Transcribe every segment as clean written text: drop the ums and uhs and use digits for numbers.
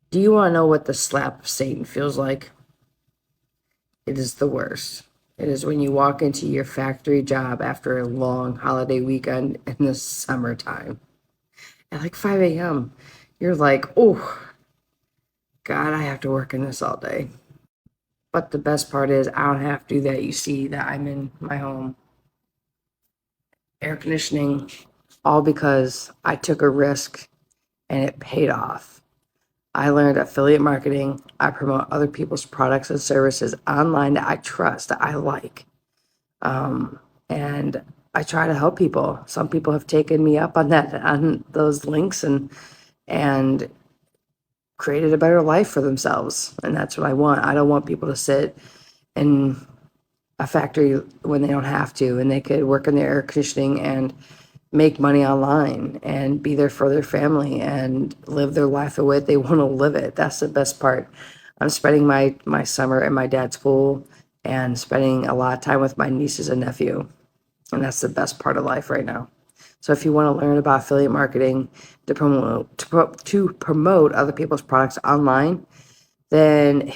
Do you want to know what the slap of Satan feels like? It is the worst. It is when you walk into your factory job after a long holiday weekend in the summertime at like 5 a.m. You're like, oh, God, I have to work in this all day. But the best part is, I don't have to do that. You see that I'm in my home, air conditioning, all because I took a risk and it paid off. I learned affiliate marketing. I promote other people's products and services online that I trust, that I like. And I try to help people. Some people have taken me up on that, on those links, and created a better life for themselves. And that's what I want. I don't want people to sit in a factory when they don't have to, and they could work in their air conditioning and make money online and be there for their family and live their life the way they want to live it. That's the best part. I'm spending my summer at my dad's pool and spending a lot of time with my nieces and nephew. And that's the best part of life right now. So if you want to learn about affiliate marketing to promote other people's products online, then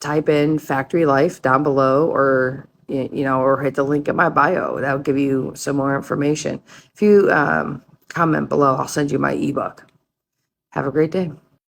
type in Factory Life down below, or or hit the link in my bio. That'll give you some more information. If you comment below, I'll send you my ebook. Have a great day.